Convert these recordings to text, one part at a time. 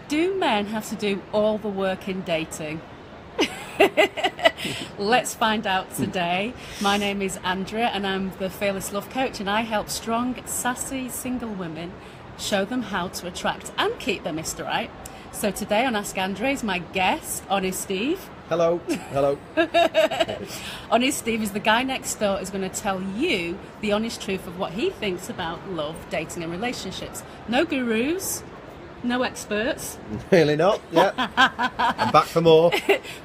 do men have to do all the work in dating? Let's find out today. My name is Andrea and I'm the Fearless Love Coach, and I help strong, sassy, single women show them how to attract and keep their Mr. Right. So today on Ask Andrea is my guest, Honest Steve. Hello. Hello. Honest Steve is the guy next door who's going to tell you the honest truth of what he thinks about love, dating and relationships. No gurus, no experts. Really not? Yeah. I'm back for more.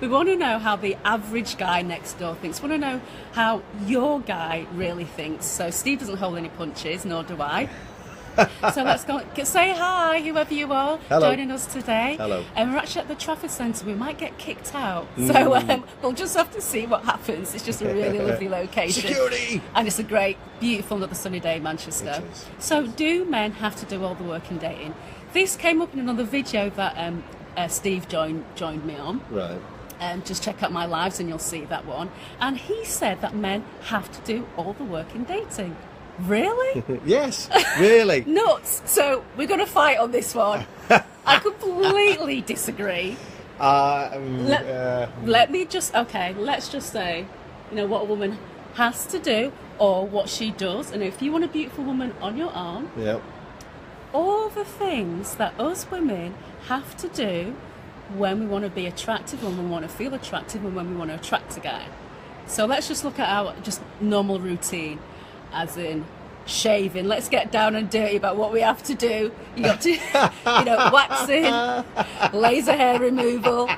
We want to know how the average guy next door thinks. We want to know how your guy really thinks. So Steve doesn't hold any punches, nor do I. So let's go. Say hi, whoever you are, Hello. joining us today. Hello. And we're actually at the Trafford Centre. We might get kicked out. So we'll just have to see what happens. It's just a really lovely location. Security! And it's a great, beautiful, another sunny day in Manchester. It is. So do men have to do all the work in dating? This came up in another video that Steve joined me on. Right. Just check out my lives and you'll see that one. And he said that men have to do all the work in dating. Really? Yes, really. Nuts. So we're going to fight on this one. I completely disagree. Let me just, okay, let's just say, you know, what a woman has to do or what she does. And if you want a beautiful woman on your arm, Yep. all the things that us women have to do when we want to be attractive, when we want to feel attractive, and when we want to attract a guy. So let's just look at our just normal routine, as in shaving. Let's get down and dirty about what we have to do. You got to, you know, waxing, laser hair removal,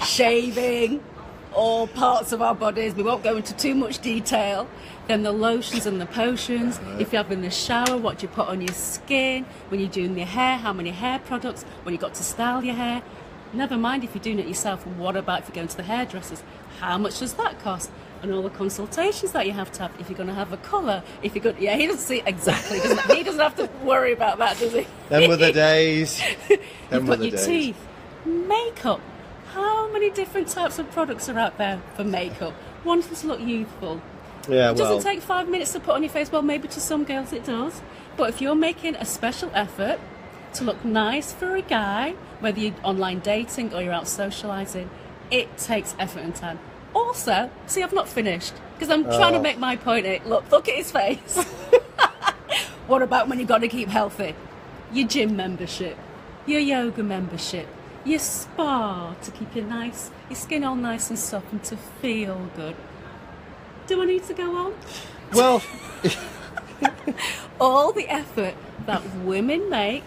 shaving, all parts of our bodies. We won't go into too much detail. Then the lotions and the potions. If you're having the shower, what do you put on your skin? When you're doing your hair, how many hair products? When you've got to style your hair. Never mind if you're doing it yourself. What about if you're going to the hairdressers? How much does that cost? And all the consultations that you have to have. If you're going to have a colour, if you're going, yeah, he doesn't see exactly. He doesn't have to worry about that, does he? Them were the days. You've got your teeth, makeup. How many different types of products are out there for makeup? Wanting to look youthful. Yeah, It doesn't take 5 minutes to put on your face. Well, maybe to some girls it does. But if you're making a special effort to look nice for a guy, whether you're online dating or you're out socialising, it takes effort and time. Also, see, I've not finished because I'm trying to make my point. Look at his face. What about when you've got to keep healthy? Your gym membership, your yoga membership, your spa to keep your skin all nice and soft and to feel good. Do I need to go on? Well, All the effort that women make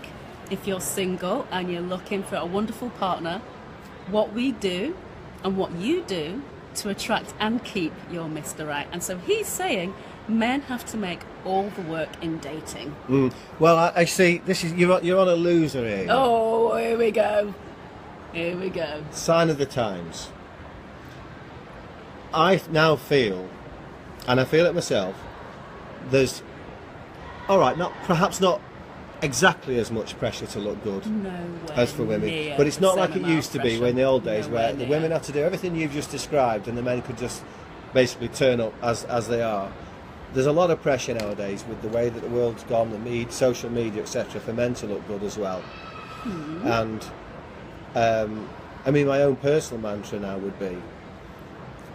if you're single and you're looking for a wonderful partner, what we do and what you do to attract and keep your Mr. Right. And so he's saying men have to make all the work in dating. well, I see. This is you're on a loser here. Oh, here we go. Here we go. Sign of the times. I now feel, and I feel it myself, there's, all right, perhaps not exactly as much pressure to look good as for women, but it's not like it used to be in the old days where the women had to do everything you've just described and the men could just basically turn up as they are. There's a lot of pressure nowadays with the way that the world's gone, social media, etc., for men to look good as well. And I mean, my own personal mantra now would be,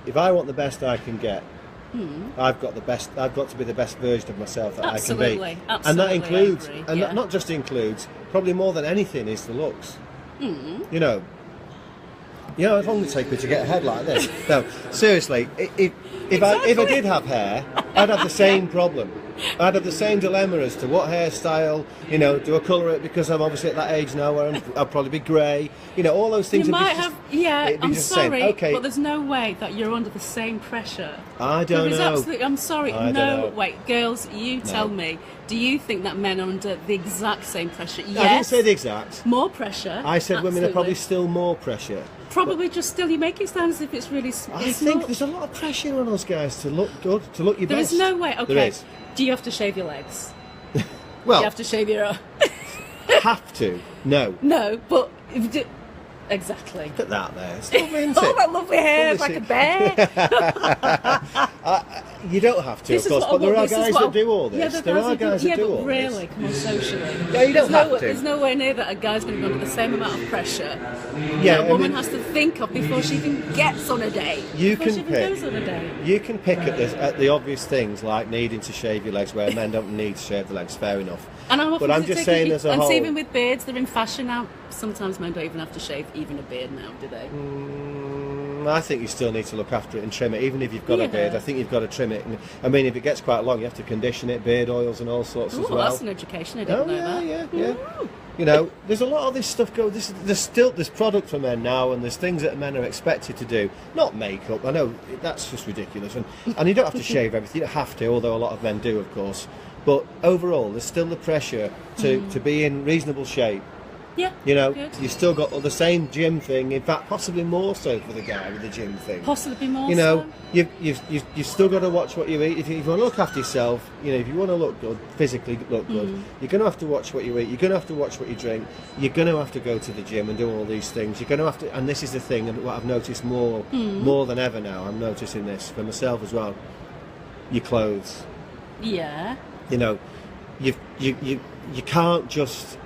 if I want the best I can get, I've got to be the best version of myself that I can be. Absolutely, And that includes, and yeah. not just includes, probably more than anything is the looks. You know, it's only take me to get ahead like this. No, seriously, if I did have hair, I'd have the same problem. I'd have the same dilemma as to what hairstyle, do I colour it because I'm obviously at that age now where I'll probably be grey. All those things. You might have, I'm sorry, okay, but there's no way that you're under the same pressure. I don't know. I'm sorry, I don't no know. way. Girls, you tell me, do you think that men are under the exact same pressure? Yes. I didn't say the exact. More pressure. I said women are probably still more pressure. Probably just still, you make it sound as if it's really I think there's a lot of pressure on us guys to look good, to look your best. There is no way, okay. There is. Do you have to shave your legs? Well, you have to shave your... have to? No. No, but... If you do... Exactly. Look at that there. It's lovely, isn't it? Oh, that lovely hair, it's like a bear. You don't have to, of course, but there are guys that do all this. Yeah, there are guys that do all this. Yeah, but really, come on, socially. Yeah, you don't have to. There's nowhere near that a guy's going to be under the same amount of pressure yeah, that a woman has to think of before she even gets on a date. You can pick at the obvious things like needing to shave your legs, where men don't need to shave their legs. Fair enough. And I'm just saying, as a whole, and even with beards, they're in fashion now. Sometimes men don't even have to shave even a beard now, do they? I think you still need to look after it and trim it, even if you've got a beard. I think you've got to trim it. I mean, if it gets quite long, you have to condition it, beard oils and all sorts as well. That's an education. I didn't know that. Yeah. You know, there's a lot of this stuff going. There's product for men now, and there's things that men are expected to do. Not makeup. I know that's just ridiculous, and you don't have to shave everything. You don't have to, although a lot of men do, of course. But overall, there's still the pressure to be in reasonable shape. Yeah. You know, good. you've still got the same gym thing. In fact, possibly more so for the guy with the gym thing. Possibly more. You know, you've still got to watch what you eat. If you want to look after yourself, you know, if you want to look good, physically look good, you're going to have to watch what you eat. You're going to have to watch what you drink. You're going to have to go to the gym and do all these things. You're going to have to, and this is the thing, and what I've noticed more than ever now. I'm noticing this for myself as well. Your clothes. Yeah. You know, you can't just.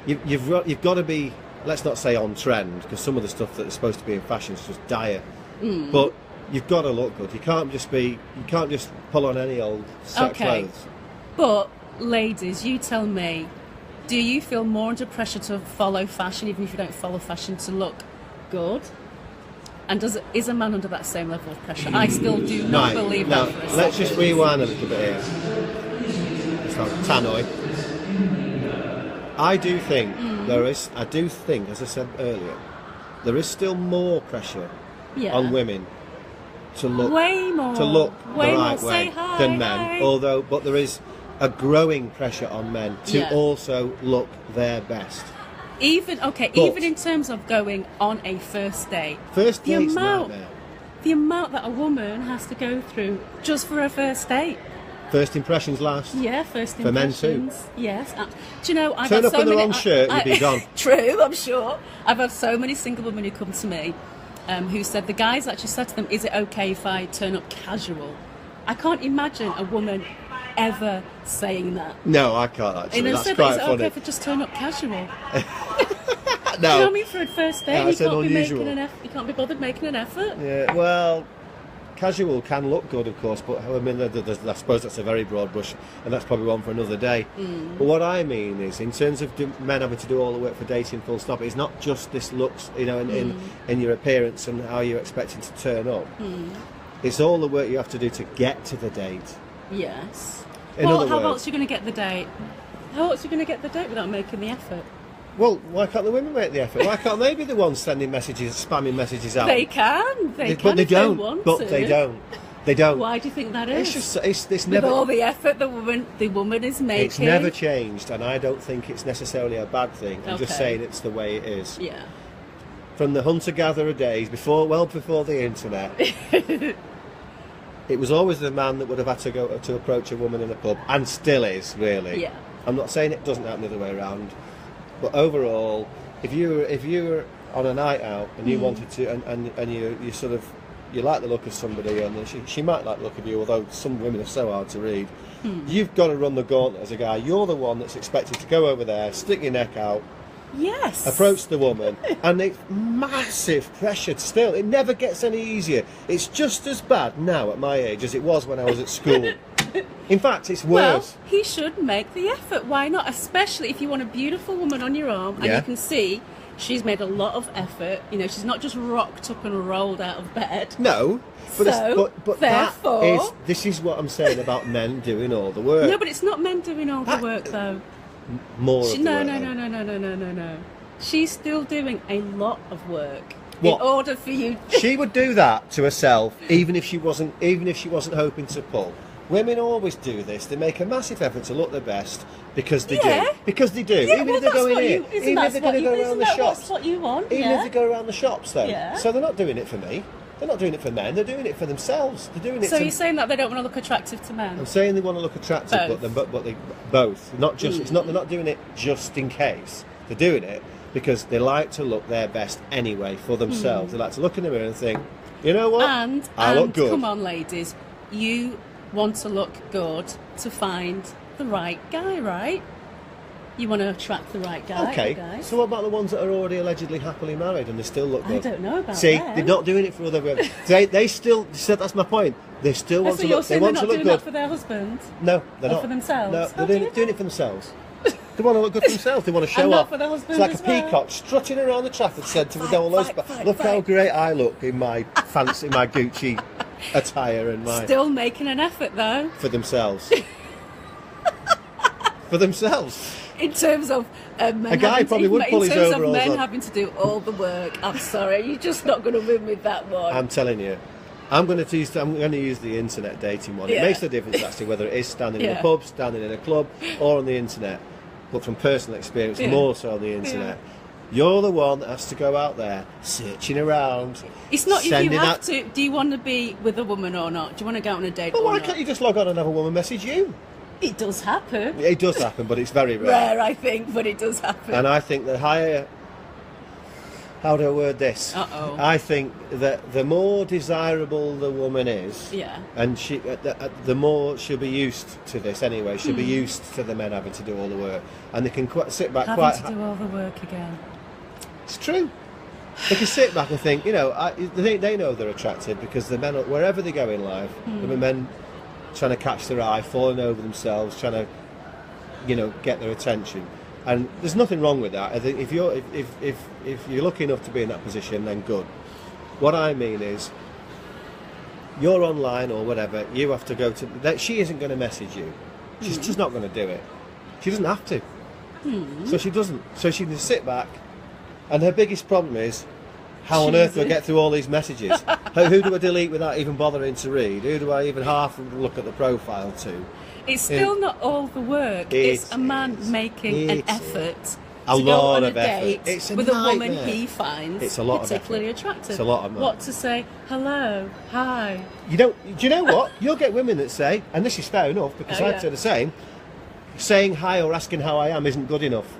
You've got to be, let's not say on trend, because some of the stuff that is supposed to be in fashion is just dire. But you've got to look good. You can't just pull on any old set of clothes. But ladies, you tell me, do you feel more under pressure to follow fashion, even if you don't follow fashion, to look good? And is a man under that same level of pressure? I still do not believe that for a second. Let's just rewind a little bit here. It's like tannoy. I do think as I said earlier, there is still more pressure on women to look the right way than men. But there is a growing pressure on men to also look their best. Even in terms of going on a first date. First date's nightmare. The amount that a woman has to go through just for a first date. First impressions last. Yeah, first impressions. For men too. Yes. Do you know, I've Turn had up so in the many, wrong shirt, you'll be gone. True, I'm sure. I've had so many single women who come to me who said, the guys actually said to them, is it okay if I turn up casual? I can't imagine a woman ever saying that. No, I can't actually. And that's said, quite is it funny. okay if I just turn up casual? No. Do you know what I mean? For a first date, you can't be bothered making an effort. Yeah, well, casual can look good, of course, but I mean, I suppose that's a very broad brush, and that's probably one for another day. But what I mean is, in terms of men having to do all the work for dating, full stop, it's not just this looks, you know, in your appearance and how you're expecting to turn up. It's all the work you have to do to get to the date. Yes. How else are you going to get the date? How else are you going to get the date without making the effort? Well, why can't the women make the effort? Why can't they be the ones sending messages, spamming messages out? They can. But they don't. They don't. Why do you think that is? It's with all the effort the woman is making. It's never changed, and I don't think it's necessarily a bad thing. I'm just saying it's the way it is. Yeah. From the hunter-gatherer days, before the internet, it was always the man that would have had to go to approach a woman in a pub, and still is, really. Yeah. I'm not saying it doesn't happen the other way around. But overall, if you were on a night out and you wanted to, and you sort of, you like the look of somebody, and she might like the look of you, although some women are so hard to read, you've got to run the gauntlet as a guy. You're the one that's expected to go over there, stick your neck out, yes, approach the woman, and it's massive pressure still. It never gets any easier. It's just as bad now at my age as it was when I was at school. In fact, it's worse. Well, he should make the effort. Why not? Especially if you want a beautiful woman on your arm and you can see she's made a lot of effort. You know, she's not just rocked up and rolled out of bed. No. But therefore, this is what I'm saying about men doing all the work. No, but it's not men doing all the work, though. More of the work. No. She's still doing a lot of work. What? In order for you. She would do that to herself, even if she wasn't hoping to pull. Women always do this. They make a massive effort to look their best because they do. Because they do. Yeah, even if they're going in. Even if they're going to go around the shops. That's what you want. Even if they go around the shops, though. Yeah. So they're not doing it for me. They're not doing it for men. They're doing it for themselves. They're doing it. So you're saying that they don't want to look attractive to men? I'm saying they want to look attractive, but they both. Not just. It's not. They're not doing it just in case. They're doing it because they like to look their best anyway for themselves. They like to look in the mirror and think, you know what? I look good. Come on, ladies. you want to look good to find the right guy, right? You want to attract the right guy. Okay, guys. so what about the ones that are already allegedly happily married and they still look good? I don't know about See, them. they're not doing it for other women. they still, that's my point. They still want to look, they want to look they're not doing good. that for their husband? No, they're or not. for themselves? No, How they're do you doing know? it for themselves. They want to look good for themselves. They want to show And not off. for their husband It's like as a well. peacock strutting around the Trafford Centre with all those. Fight, Look how fight. great I look in my fancy, my Gucci attire and my. Still making an effort though. For themselves. For themselves. In terms of men A guy probably would pull his in terms of overalls men on. having to do all the work, I'm sorry, you're just not going to win with that one. I'm telling you. I'm going to use the internet dating one. It Yeah. makes no difference actually whether it is standing in a Yeah. pub, standing in a club, or on the internet. But from personal experience, Yeah. more so on the internet. You're the one that has to go out there searching around. It's not if you sending have out- to. Do you want to be with a woman or not? Do you want to go on a date Well, or why not? can't you just log on and have a woman message you? It does happen. It does happen, but it's very rare. Rare, I think, but it does happen. And I think the higher... How do I word this? Uh-oh. I think that the more desirable the woman is, Yeah. and the more she'll be used to this anyway. She'll be used to the men having to do all the work, and they can sit back Having quite. to do all the work again. It's true. They can sit back and think, they know they're attractive because the men, wherever they go in life, the men trying to catch their eye, falling over themselves, trying to, get their attention. And there's nothing wrong with that. I think if you're lucky enough to be in that position, then good. What I mean is, you're online or whatever. You have to go to. That she isn't going to message you. She's just not going to do it. She doesn't have to. So she doesn't. So she can sit back. And her biggest problem is, how on earth do I get through all these messages? Who do I delete without even bothering to read? Who do I even half look at the profile to? It's still not all the work. It's a man making an effort A to go lot on a of effort. date It's a with a woman nightmare. he finds It's a lot of particularly effort. attractive. It's a lot of money. What to say? Hello, hi. Do you know what? You'll get women that say, and this is fair enough because I'd say the same, saying hi or asking how I am isn't good enough.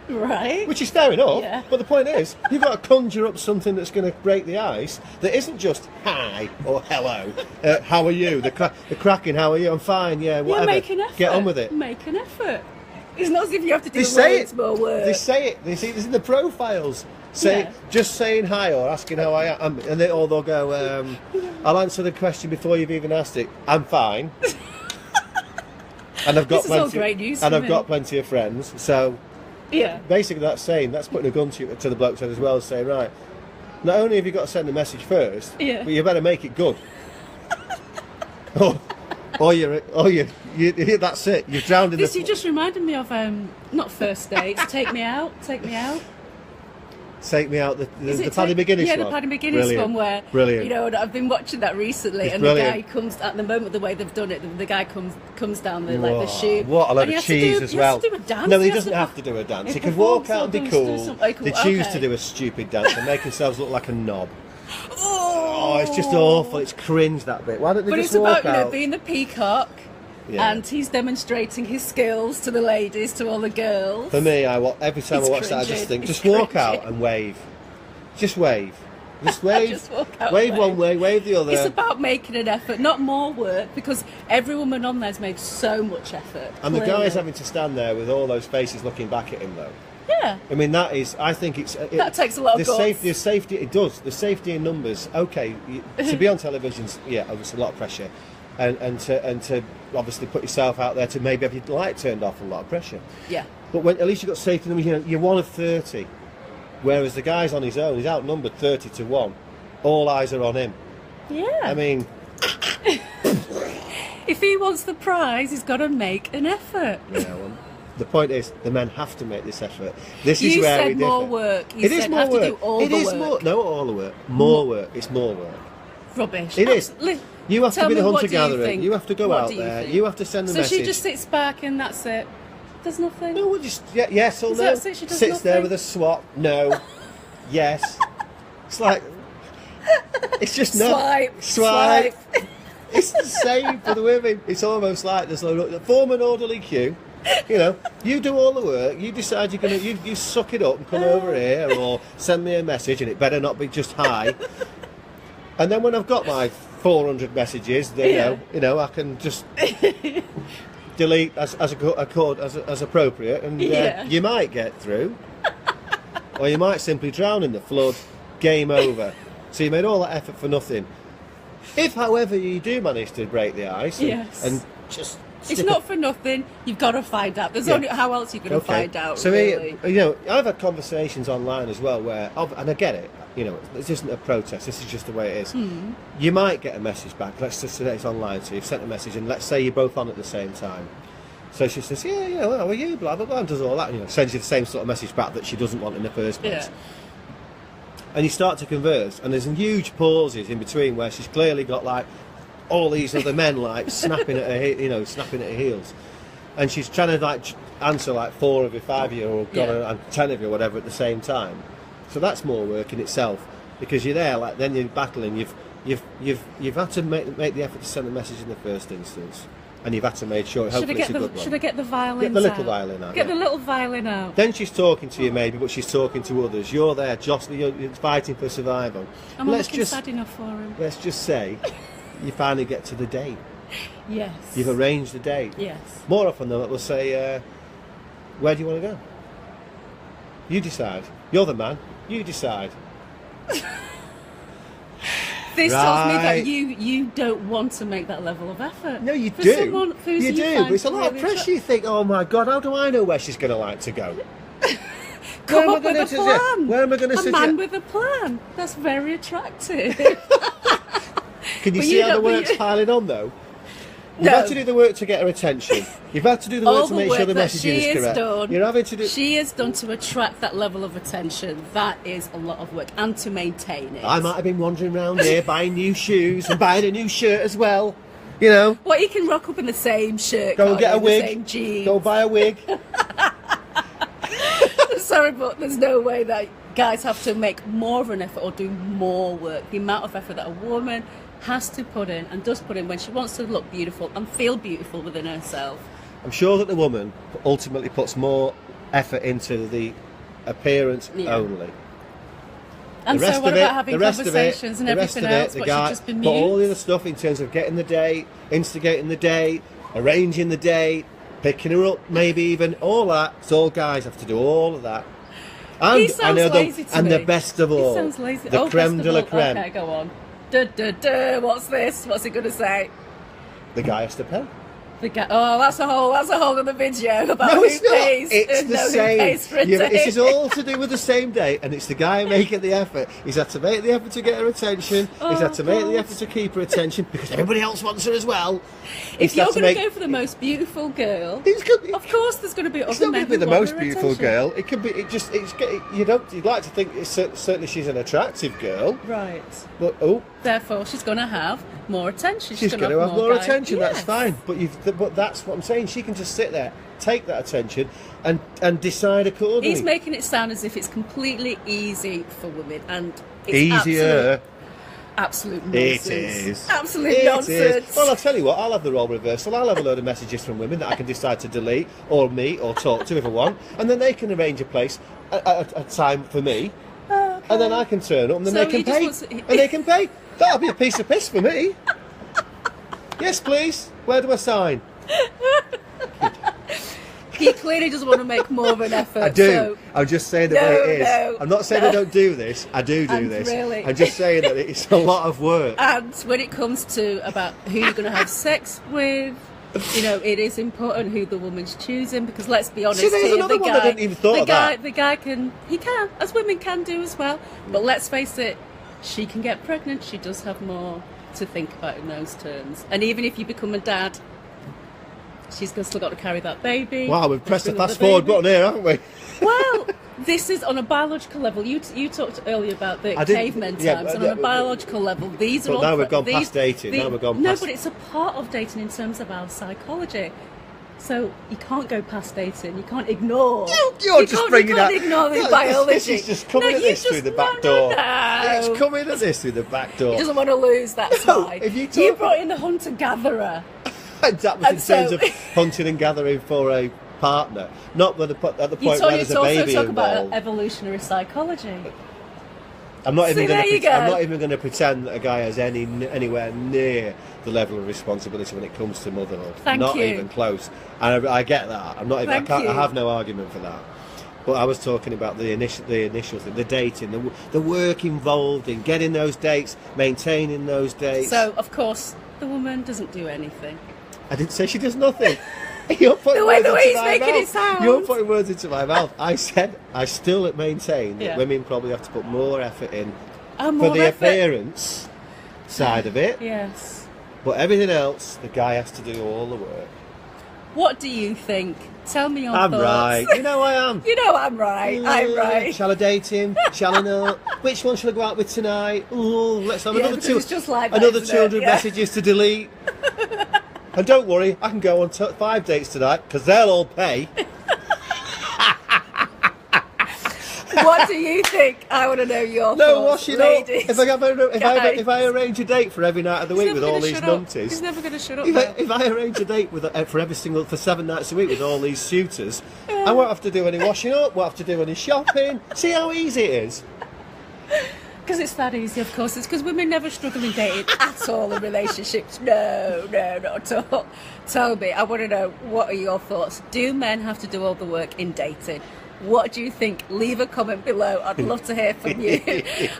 Right. Which is fair enough, Yeah. but the point is, you've got to conjure up something that's going to break the ice that isn't just hi or hello, how are you, the cracking, how are you, I'm fine, yeah, whatever. Make an effort. Get on with it. Make an effort. It's not as if you have to do They say loads it. more work. They say it. They see this in the profiles. Yeah. Just saying hi or asking how I am, and they'll go, I'll answer the question before you've even asked it. I'm fine. And I've got This is all great news and for I've me. got plenty of friends, so... Yeah. Basically, that's putting a gun to the bloke's head as well, saying, right, not only have you got to send the message first, Yeah. but you better make it good. That's it. You've drowned in You just reminded me of not first dates. Take me out. Take me out. Take me out. The Paddy Take- McGuinness yeah, one. the Paddy McGuinness Brilliant. one where Brilliant. I've been watching that recently, It's and brilliant. the guy comes at the moment the way they've done it. The guy comes down the Whoa, chute. What a load and he of has to cheese do- as he well. has to do a dance. No, he has doesn't have to do a dance. He can performs walk out and be or cool. do some- They choose okay. to do a stupid dance and make themselves look like a knob. Oh, it's just awful. It's cringe, that bit. Why don't they But just it's walk about out? being the peacock, Yeah. and he's demonstrating his skills to the ladies, to all the girls. For me, every time It's I watch that, I just cringing. think, It's just walk cringing. out and wave. Just wave. Just wave. Just walk out wave and one way, wave the other. It's about making an effort, not more work, because every woman on there's made so much effort. And the clearly. guy's having to stand there with all those faces looking back at him, though. Yeah. I mean, I think it's... That takes a lot of guts. The safety, it does. The safety in numbers, okay, to be on television's, yeah, obviously a lot of pressure. And to obviously put yourself out there to maybe have your light turned off, a lot of pressure. Yeah. But at least you've got safety numbers, you're one of 30. Whereas the guy's on his own, he's outnumbered 30 to 1. All eyes are on him. Yeah. I mean... if he wants the prize, he's got to make an effort. Yeah, well, the point is, the men have to make this effort. This is You where said we differ. more work. You It is said more have work. to do all It the is work. more. No, all the work. More work. It's more work. Rubbish. It is. You have to Tell be the me, what do hunter-gatherer. think? You have to go What out do you there. think? You have to send the So message. she just sits back and that's it? There's nothing? No, we'll just... yes or Is no. that it? She does Sits there nothing? with a swat. No. Yes. It's like... It's just no. Swipe. It's the same for the women. It's almost like there's form an orderly queue. You do all the work. You decide you're gonna. You suck it up and come over here, or send me a message, and it better not be just hi. And then when I've got my 400 messages that you know I can just delete as appropriate, and you might get through, or you might simply drown in the flood. Game over. So you made all that effort for nothing. If, however, you do manage to break the ice and just it's not for nothing. You've got to find out. There's only how else are you going to find out. So really? You know, I've had conversations online as well where, and I get it. You know, this isn't a protest. This is just the way it is. You might get a message back. Let's just say it's online. So you've sent a message, and let's say you're both on at the same time. So she says, yeah, well, how are you? Blah blah blah, and does all that. You know, sends you the same sort of message back that she doesn't want in the first place. And you start to converse, and there's huge pauses in between where she's clearly got like all these other men like snapping at her, snapping at her heels, and she's trying to like answer like 4 of you, 5 of you, or and 10 of you, or whatever, at the same time. So that's more work in itself, because you're there, like then you're battling. You've had to make the effort to send a message in the first instance. And you've had to make sure, hopefully it's a good one. Should I get the violin out? Get the little violin out. Get the little violin out. Then she's talking to you maybe, but she's talking to others. You're there, jostling, you're fighting for survival. I'm not sad enough for him. Let's just say you finally get to the date. Yes. You've arranged the date. Yes. More often than not, they'll say, where do you want to go? You decide. You're the man. You decide. This tells me that you don't want to make that level of effort. No, you for do. Someone you do. But it's a lot of pressure. You think, oh my God, how do I know where she's going to like to go? Come up with a plan. Where am I going to suggest? A man with a plan. That's very attractive. Can you see how the work's piling on though? You've had to do the work to get her attention. You've had to do the work to make sure the messaging is correct. You're having to do. She has done to attract that level of attention. That is a lot of work, and to maintain it. I might have been wandering around here buying new shoes and buying a new shirt as well. You know. Well, you can rock up in the same shirt. Go and get a wig. The same jeans. Go buy a wig. Sorry, but there's no way that guys have to make more of an effort or do more work. The amount of effort that a woman has to put in and does put in when she wants to look beautiful and feel beautiful within herself. I'm sure that the woman ultimately puts more effort into the appearance only. And so what about having conversations and everything else? What should just be mute? But all the other stuff in terms of getting the date, instigating the date, arranging the date, picking her up, maybe even all that. It's all guys have to do all of that. And he sounds lazy to me. the best of all, he sounds lazy. the creme de la creme. Okay, go on. What's this? What's he going to say? The guy has to pay. The guy. Oh, that's a whole other video about who pays. It's the same. Who pays for a date. This is all to do with the same date, and it's the guy making the effort. He's had to make the effort to get her attention. He's had to make the effort to keep her attention because everybody else wants her as well. If you're going to go for the most beautiful girl, of course there's going to be other men. It's not going to be the most beautiful attention. girl. It could be. You'd like to think certainly she's an attractive girl, right? But therefore she's going to have more attention. She's going to have more attention. Yes. That's fine. But that's what I'm saying. She can just sit there, take that attention, and decide accordingly. He's making it sound as if it's completely easy for women, and it's easier. Absolute nonsense. It is. Absolute nonsense. Well, I'll tell you what, I'll have the role reversal. I'll have a load of messages from women that I can decide to delete, or meet, or talk to if I want, and then they can arrange a place, a time for me, and then I can turn up, and then they can pay. And they can pay. That'll be a piece of piss for me. Yes, please. Where do I sign? He clearly doesn't want to make more of an effort. I do. I'm just saying the way it is. No, I'm not saying I don't do this. I do this. Really. I'm just saying that it's a lot of work. And when it comes to about who you're going to have sex with, it is important who the woman's choosing, because let's be honest, there's another one I didn't even thought of that. The guy can, as women can do as well. But let's face it, she can get pregnant. She does have more to think about in those terms. And even if you become a dad, she's still got to carry that baby. Wow, we've pressed the fast forward button here, haven't we? Well, this is on a biological level. You talked earlier about the cavemen times, and on a biological level, these are all. But now we've gone past dating. No, but it's a part of dating in terms of our psychology. So you can't go past dating. You can't ignore. You're just bringing that. You can't ignore the biology. This is just coming at this through the back door. No. It's coming at this through the back door. He doesn't want to lose. That's why. You brought in the hunter-gatherer. That was in terms of hunting and gathering for a partner, not at the point where there's a baby You also talk involved. about evolutionary psychology. I'm not even going to pretend that a guy has anywhere near the level of responsibility when it comes to motherhood. Not even close. And I get that. I'm not even. I have no argument for that. But I was talking about the initial thing, the dating, the work involved in getting those dates, maintaining those dates. So, of course, the woman doesn't do anything. I didn't say she does nothing. You're putting words into my mouth. You're putting words into my mouth. I said I still maintain that women probably have to put more effort in for the appearance side of it. Yes. But everything else, the guy has to do all the work. What do you think? Tell me your thoughts. I'm right. You know I am. You know I'm right. I'm right. Shall I date him? Shall I not? Which one shall I go out with tonight? Ooh, let's have another 200 messages to delete. And don't worry, I can go on 5 dates tonight because they'll all pay. What do you think? I want to know your thoughts, ladies. If I arrange a date for every night of the week with all these numpties, he's never going to shut up. If I arrange a date for 7 nights a week with all these suitors, I won't have to do any washing up. Won't have to do any shopping. See how easy it is. Because it's that easy, of course. It's because women never struggle in dating at all in relationships. No, not at all. Tell me, I want to know, what are your thoughts? Do men have to do all the work in dating? What do you think? Leave a comment below. I'd love to hear from you.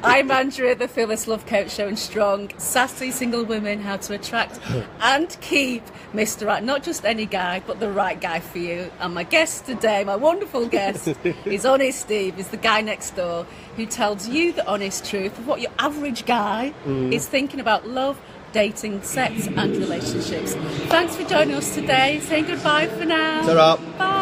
I'm Andrea, the Fearless Love Coach, showing strong, sassy single women how to attract and keep Mr. Right. Not just any guy, but the right guy for you. And my guest today, my wonderful guest, is Honest Steve. He's the guy next door who tells you the honest truth of what your average guy is thinking about love, dating, sex and relationships. Thanks for joining us today. Saying goodbye for now. Ta-ra. Bye.